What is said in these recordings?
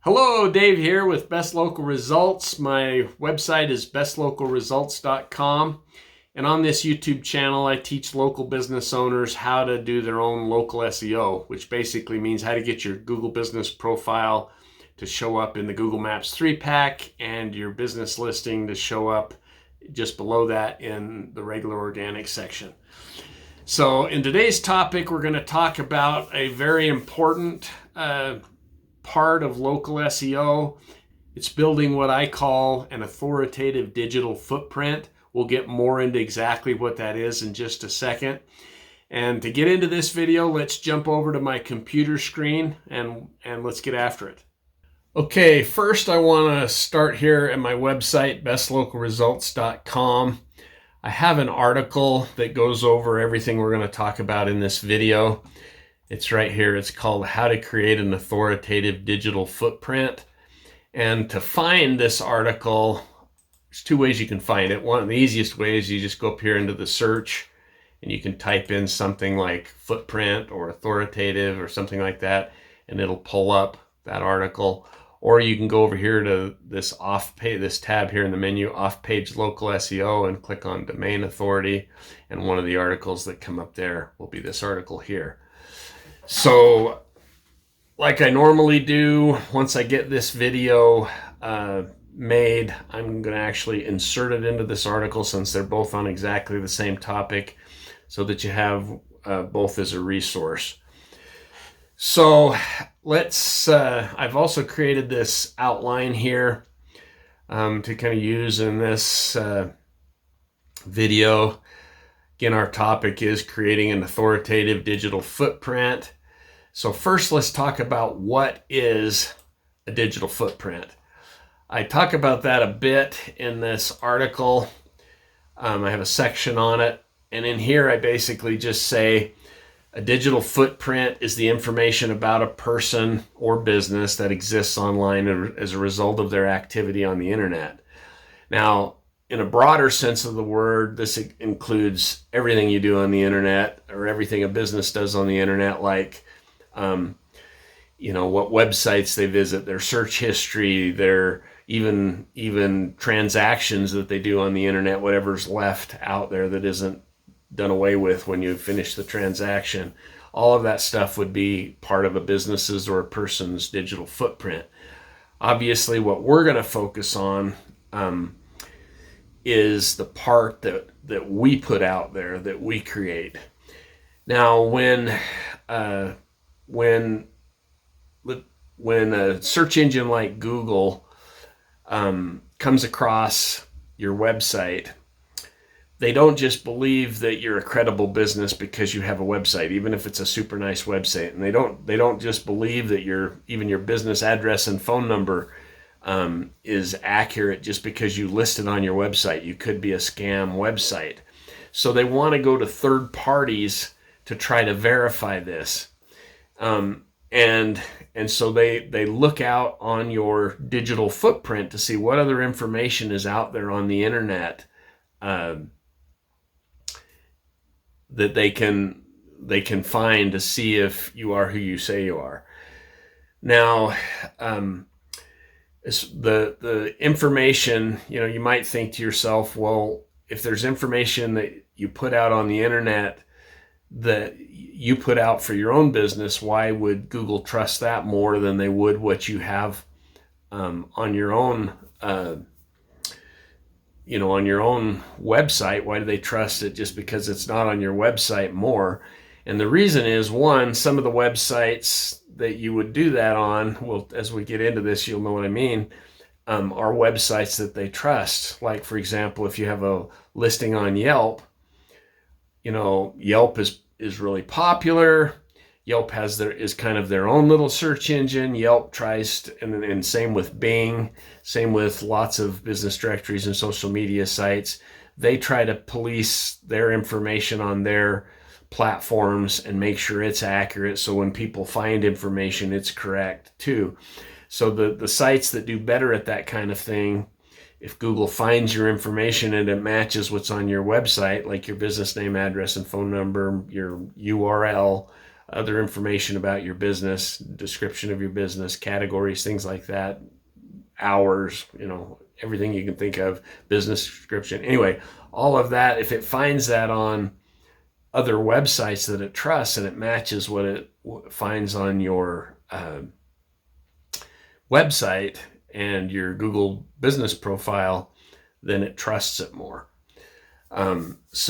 Hello, Dave here with Best Local Results. My website is bestlocalresults.com. And on this YouTube channel, I teach local business owners how to do their own local SEO, which basically means how to get your Google business profile to show up in the Google Maps 3-pack and your business listing to show up just below that in the regular organic section. So in today's topic, we're going to talk about a very important part of local SEO. It's building what I call an authoritative digital footprint. We'll get more into exactly what that is in just a second. And to get into this video, let's jump over to my computer screen and let's get after it. Okay, first I want to start here at my website, bestlocalresults.com. I have an article that goes over everything we're going to talk about in this video. It's right here. It's called How to Create an Authoritative Digital Footprint. And to find this article, there's two ways you can find it. One of the easiest ways, you just go up here into the search and you can type in something like footprint or authoritative or something like that, and it'll pull up that article. Or you can go over here to this this tab here in the menu, off-page local SEO, and click on domain authority. And one of the articles that come up there will be this article here. So like I normally do, once I get this video made, I'm going to actually insert it into this article since they're both on exactly the same topic so that you have both as a resource. So I've also created this outline here to kind of use in this video. Again, our topic is creating an authoritative digital footprint. So first, let's talk about what is a digital footprint. I talk about that a bit in this article. I have a section on it. And in here, I basically just say a digital footprint is the information about a person or business that exists online as a result of their activity on the internet. Now, in a broader sense of the word, this includes everything you do on the internet or everything a business does on the internet, like what websites they visit, their search history, their even transactions that they do on the internet, whatever's left out there that isn't done away with when you finish the transaction. All of that stuff would be part of a business's or a person's digital footprint. Obviously, what we're going to focus on is the part that we put out there, that we create. Now, when a search engine like Google comes across your website, they don't just believe that you're a credible business because you have a website, even if it's a super nice website. And they don't just believe that even your business address and phone number is accurate just because you list it on your website. You could be a scam website. So they want to go to third parties to try to verify this. And so they look out on your digital footprint to see what other information is out there on the internet that they can find to see if you are who you say you are. Now, the information, you might think to yourself, well, if there's information that you put out on the internet that you put out for your own business, why would Google trust that more than they would what you have on your own on your own website? Why do they trust it just because it's not on your website more? And the reason is, one, some of the websites that you would do that on, well, as we get into this, you'll know what I mean, are websites that they trust. Like, for example, if you have a listing on Yelp, Yelp is really popular. Yelp is kind of their own little search engine. Yelp tries to, and same with Bing, same with lots of business directories and social media sites. They try to police their information on their platforms and make sure it's accurate. So when people find information, it's correct too. So the sites that do better at that kind of thing, if Google finds your information and it matches what's on your website, like your business name, address, and phone number, your URL, other information about your business, description of your business, categories, things like that, hours, everything you can think of, business description. Anyway, all of that, if it finds that on other websites that it trusts and it matches what it finds on your website and your Google business profile, then it trusts it more. That's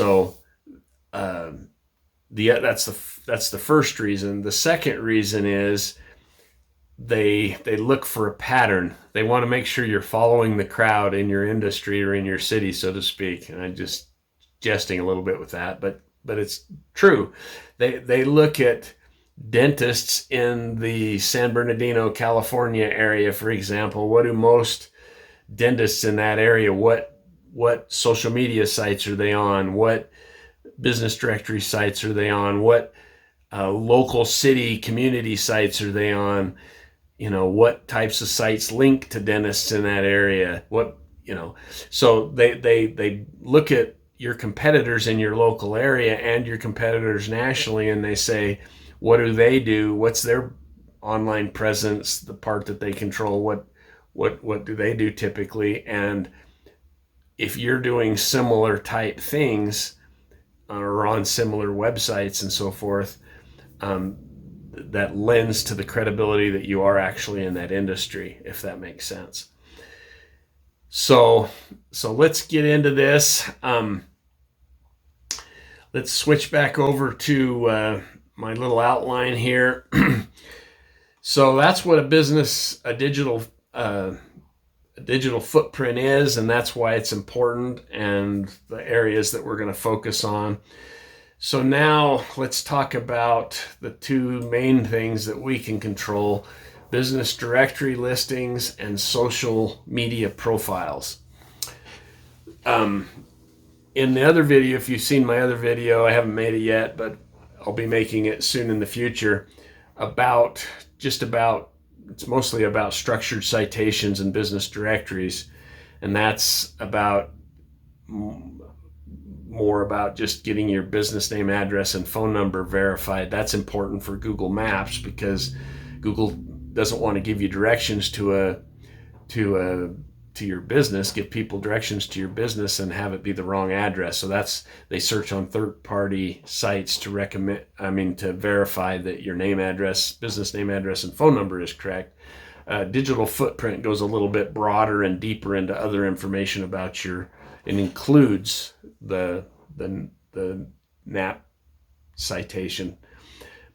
the first reason. The second reason is they look for a pattern. They want to make sure you're following the crowd in your industry or in your city, so to speak. And I'm just jesting a little bit with that, but it's true. They look at dentists in the San Bernardino, California area, for example. What do most dentists in that area, what social media sites are they on? What business directory sites are they on? What local city community sites are they on? What types of sites link to dentists in that area? So they look at your competitors in your local area and your competitors nationally, and they say, what do they do? What's their online presence, the part that they control? What do they do typically? And if you're doing similar type things or on similar websites and so forth, that lends to the credibility that you are actually in that industry, if that makes sense. So let's get into this. Let's switch back over to my little outline here. So that's what a digital footprint is, and that's why it's important, and the areas that we're going to focus on. So now let's talk about the two main things that we can control: business directory listings and social media profiles. In the other video, if you've seen my other video, I haven't made it yet, but I'll be making it soon in the future, it's mostly about structured citations and business directories. And that's more about just getting your business name, address, and phone number verified. That's important for Google Maps because Google doesn't want to give you directions to your business, give people directions to your business and have it be the wrong address. So they search on third-party sites to verify that your name, address, business name, address, and phone number is correct. Digital footprint goes a little bit broader and deeper into other information about it includes the NAP citation.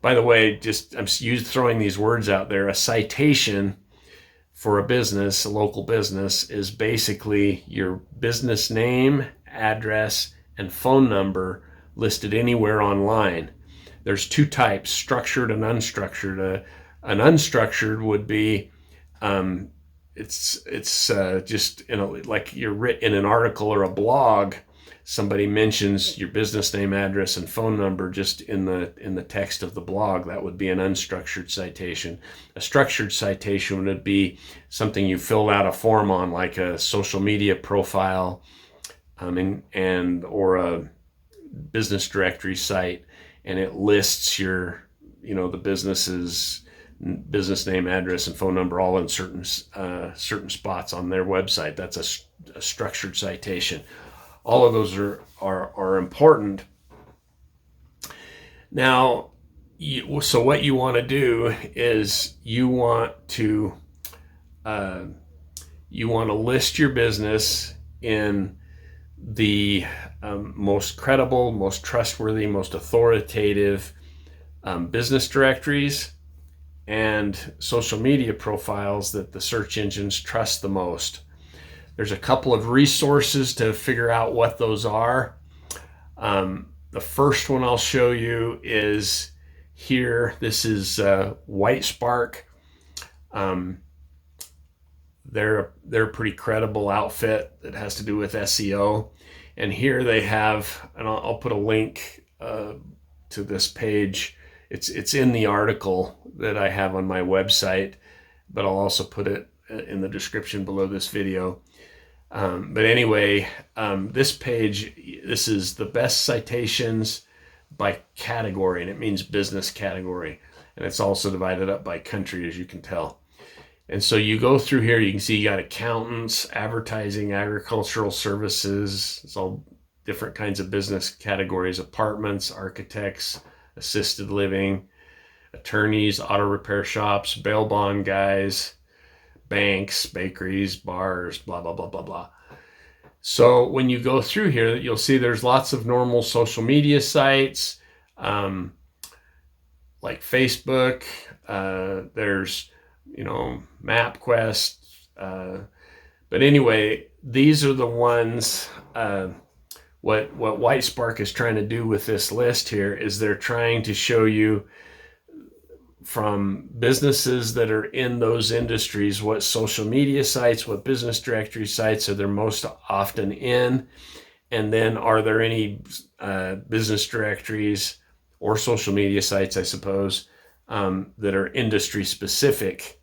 By the way, I'm throwing these words out there. A citation for a local business, is basically your business name, address, and phone number listed anywhere online. There's two types, structured and unstructured. An unstructured would be, it's just like you're written in an article or a blog. Somebody mentions your business name, address, and phone number just in the text of the blog. That would be an unstructured citation. A structured citation would be something you filled out a form on, like a social media profile, or a business directory site, and it lists the business's business name, address, and phone number all in certain spots on their website. That's a structured citation. All of those are important. Now, so what you want to do is you want to list your business in the most credible, most trustworthy, most authoritative business directories and social media profiles that the search engines trust the most. There's a couple of resources to figure out what those are. The first one I'll show you is here. This is Whitespark. They're a pretty credible outfit that has to do with SEO. And here they have, and I'll put a link to this page. It's in the article that I have on my website, but I'll also put it in the description below this video. But anyway, this page, this is the best citations by category, and it means business category. And it's also divided up by country, as you can tell. And so you go through here, you can see you got accountants, advertising, agricultural services. It's all different kinds of business categories: apartments, architects, assisted living, attorneys, auto repair shops, bail bond guys, banks, bakeries, bars, blah, blah, blah, blah, blah. So when you go through here, you'll see there's lots of normal social media sites, like Facebook. There's, MapQuest. But anyway, these are the ones. What White Spark is trying to do with this list here is they're trying to show you from businesses that are in those industries what social media sites, what business directory sites are they're most often in, and then are there any business directories or social media sites, I suppose, that are industry specific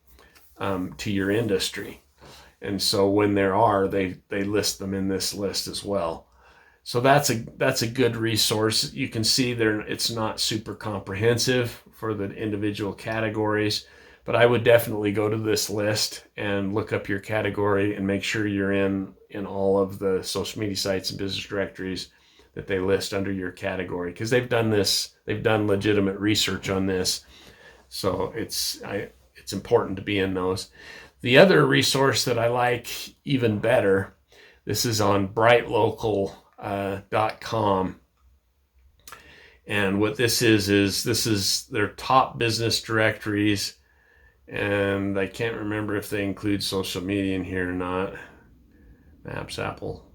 to your industry. And so when there are, they list them in this list as well. So that's a good resource. You can see there it's not super comprehensive for the individual categories, but I would definitely go to this list and look up your category and make sure you're in all of the social media sites and business directories that they list under your category, because they've done legitimate research on this. So it's important to be in those. The other resource that I like even better, this is on brightlocal.com. And what this is their top business directories. And I can't remember if they include social media in here or not. Maps, Apple.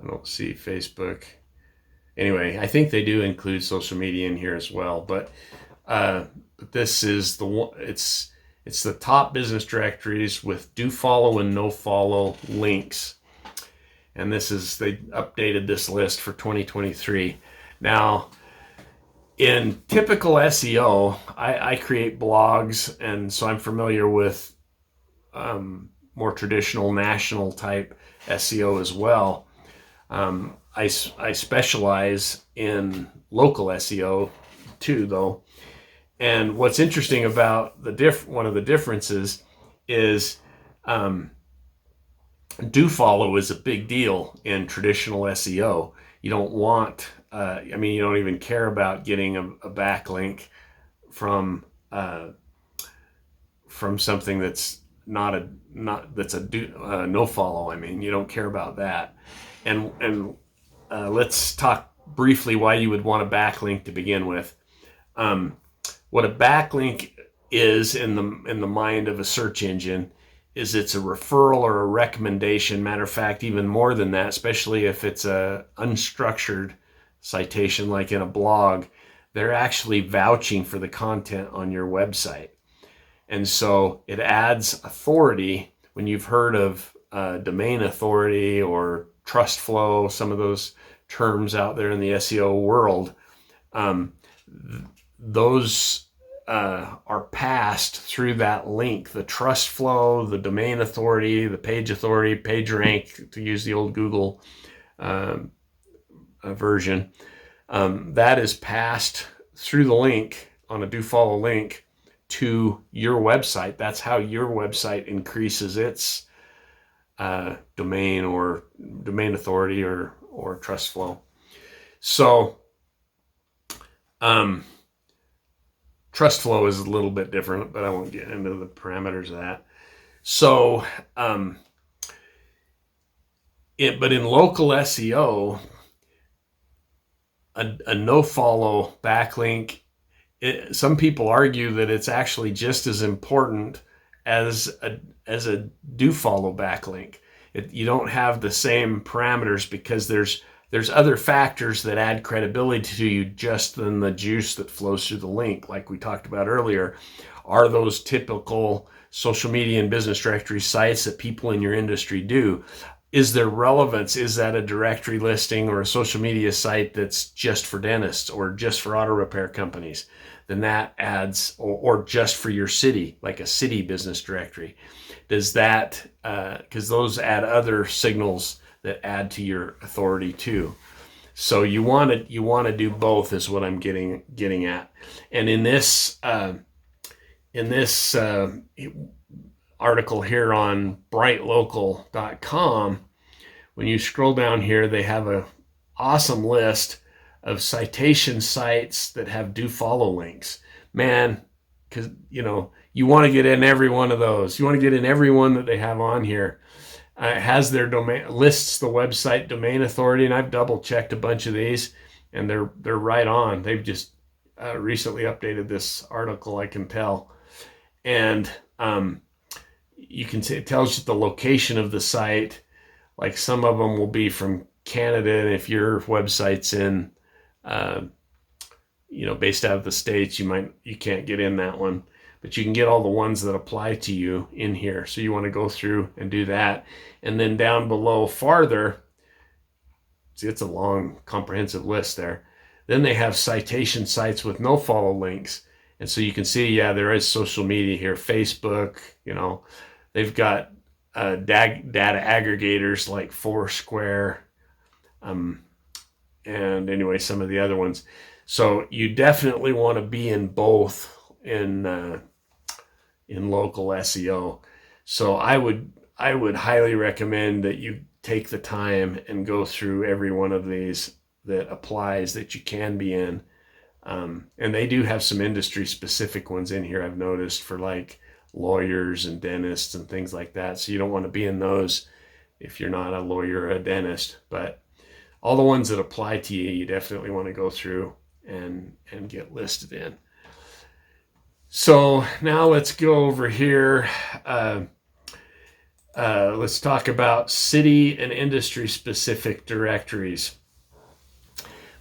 I don't see Facebook. Anyway, I think they do include social media in here as well. But this is the one. It's the top business directories with do follow and no follow links. And they updated this list for 2023. Now, in typical SEO, I create blogs, and so I'm familiar with more traditional national type SEO as well. I specialize in local SEO too, though. And what's interesting about one of the differences is do follow is a big deal in traditional SEO. You don't want, you don't even care about getting a backlink from something that's that's a no follow. You don't care about that. And let's talk briefly why you would want a backlink to begin with. What a backlink is in the mind of a search engine is it's a referral or a recommendation. Matter of fact, even more than that, especially if it's a unstructured citation like in a blog, they're actually vouching for the content on your website. And so it adds authority. When you've heard of domain authority or trust flow, some of those terms out there in the SEO world, those are passed through that link. The trust flow, the domain authority, the page authority, page rank, to use the old Google version, that is passed through the link on a do follow link to your website. That's how your website increases its domain authority or trust flow. So trust flow is a little bit different, but I won't get into the parameters of that. So, but in local SEO, a no follow backlink, some people argue that it's actually just as important as a do follow backlink. You don't have the same parameters because there's other factors that add credibility to you just than the juice that flows through the link. Like we talked about earlier, are those typical social media and business directory sites that people in your industry do? Is there relevance? Is that a directory listing or a social media site that's just for dentists or just for auto repair companies? Then that adds, or just for your city, like a city business directory. Does that, because those add other signals that add to your authority too. So you want to do both is what I'm getting at. And in this article here on brightlocal.com, when you scroll down here, they have a awesome list of citation sites that have do follow links. Man, because you want to get in every one of those. You want to get in every one that they have on here. It has their domain, lists the website domain authority, and I've double checked a bunch of these, and they're right on. They've just recently updated this article, I can tell, and you can see it tells you the location of the site. Like some of them will be from Canada, and if your website's in, based out of the States, you can't get in that one. But you can get all the ones that apply to you in here. So you want to go through and do that. And then down below farther, see, it's a long, comprehensive list there. Then they have citation sites with no follow links. And so you can see, yeah, there is social media here, Facebook, they've got data aggregators like Foursquare, and anyway, some of the other ones. So you definitely want to be in both in local SEO. So I would highly recommend that you take the time and go through every one of these that applies that you can be in. And they do have some industry specific ones in here, I've noticed, for like lawyers and dentists and things like that. So you don't want to be in those if you're not a lawyer or a dentist. But all the ones that apply to you, you definitely want to go through and get listed in. So now let's go over here. Let's talk about city and industry specific directories.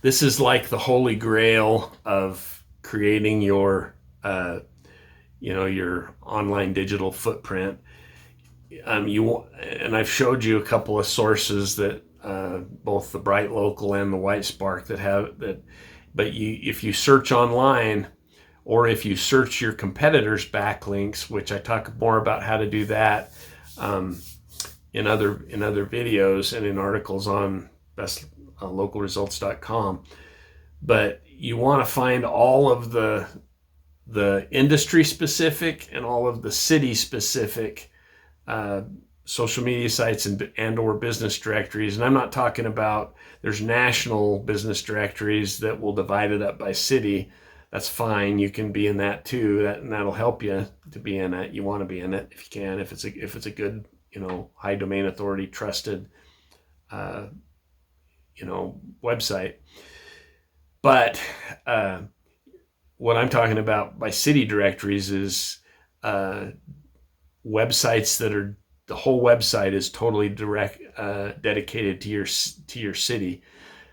This is like the holy grail of creating your your online digital footprint. And I've showed you a couple of sources that both the Bright Local and the White Spark that have that. But if you search online, or if you search your competitors' backlinks, which I talk more about how to do that in other videos and in articles on bestlocalresults.com. But you want to find all of the industry specific and all of the city specific social media sites and or business directories. And I'm not talking about, there's national business directories that will divide it up by city. That's fine. You can be in that too. And that'll help you to be in it. You want to be in it if you can, if it's a good, high domain authority, trusted, website. But what I'm talking about by city directories is websites that are, the whole website is totally dedicated to your city.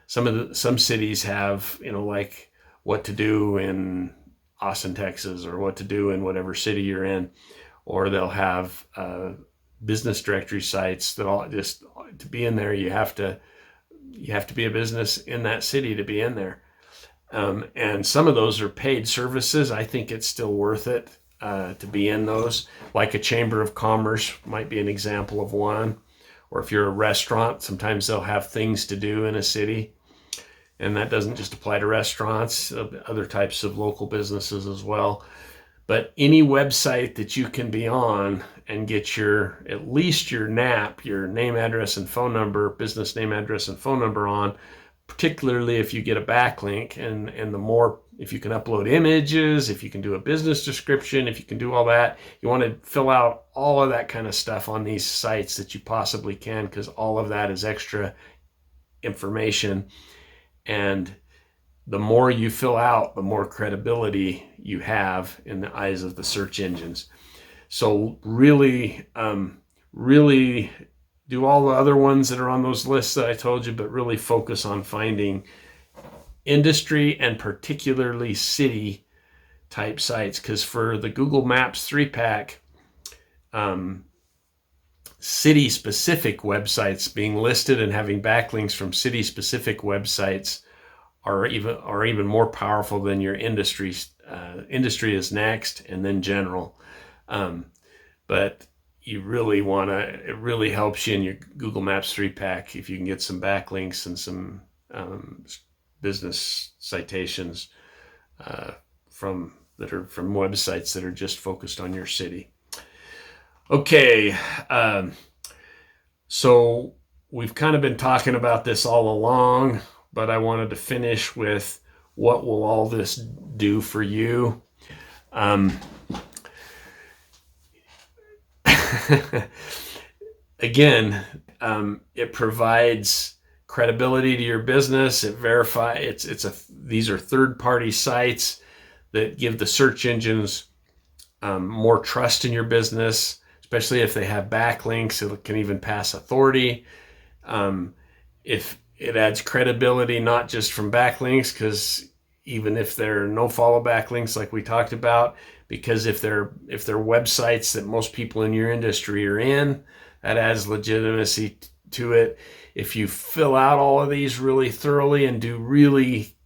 Some cities have, like what to do in Austin, Texas, or what to do in whatever city you're in, or they'll have business directory sites that all just to be in there. You have to be a business in that city to be in there. And some of those are paid services. I think it's still worth it to be in those. Like a chamber of commerce might be an example of one. Or if you're a restaurant, sometimes they'll have things to do in a city. And that doesn't just apply to restaurants, other types of local businesses as well. But any website that you can be on and get at least your NAP, your name, address, and phone number, business name, address, and phone number on, particularly if you get a backlink, and the more, if you can upload images, if you can do a business description, if you can do all that, you want to fill out all of that kind of stuff on these sites that you possibly can, because all of that is extra information. And the more you fill out, the more credibility you have in the eyes of the search engines. So really, really do all the other ones that are on those lists that I told you, but really focus on finding industry and particularly city type sites. Because for the Google Maps 3-pack, city specific websites being listed and having backlinks from city specific websites are even more powerful than your industry. Industry is next, and then general. But you really want to, it really helps you in your Google Maps 3-pack if you can get some backlinks and some business citations that are from websites that are just focused on your city. Okay, so we've kind of been talking about this all along, but I wanted to finish with what will all this do for you. Again, it provides credibility to your business. It verifies these are third-party sites that give the search engines more trust in your business, especially if they have backlinks. It can even pass authority. If it adds credibility, not just from backlinks, because even if there are no follow backlinks like we talked about, because if they're websites that most people in your industry are in, that adds legitimacy to it. If you fill out all of these really thoroughly and do really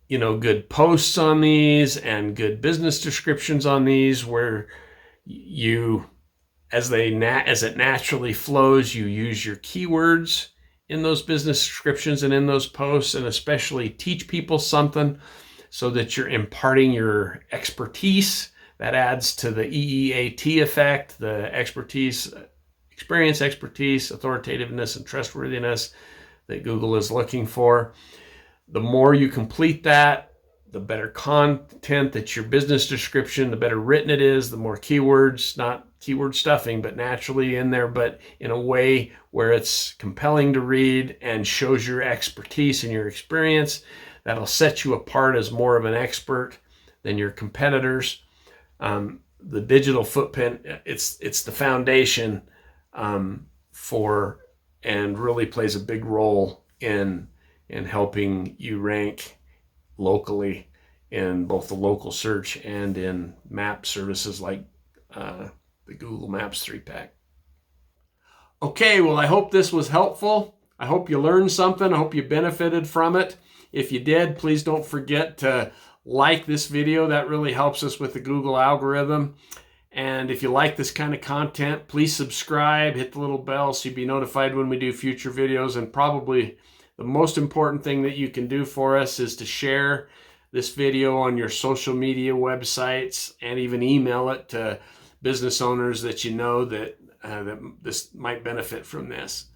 good posts on these and good business descriptions on these, where you, as it naturally flows, you use your keywords in those business descriptions and in those posts, and especially teach people something so that you're imparting your expertise. That adds to the EEAT effect, the experience, expertise, authoritativeness, and trustworthiness that Google is looking for. The more you complete that, the better content that your business description, the better written it is, the more keywords, not keyword stuffing, but naturally in there, but in a way where it's compelling to read and shows your expertise and your experience. That'll set you apart as more of an expert than your competitors. The digital footprint, it's the foundation for, and really plays a big role in helping you rank locally in both the local search and in map services like the Google Maps 3-pack. Okay, well, I hope this was helpful. I hope you learned something. I hope you benefited from it. If you did, please don't forget to like this video. That really helps us with the Google algorithm. And if you like this kind of content, please subscribe, hit the little bell so you'll be notified when we do future videos. And probably the most important thing that you can do for us is to share this video on your social media websites and even email it to business owners that you know that this might benefit from this.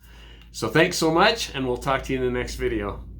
So thanks so much, and we'll talk to you in the next video.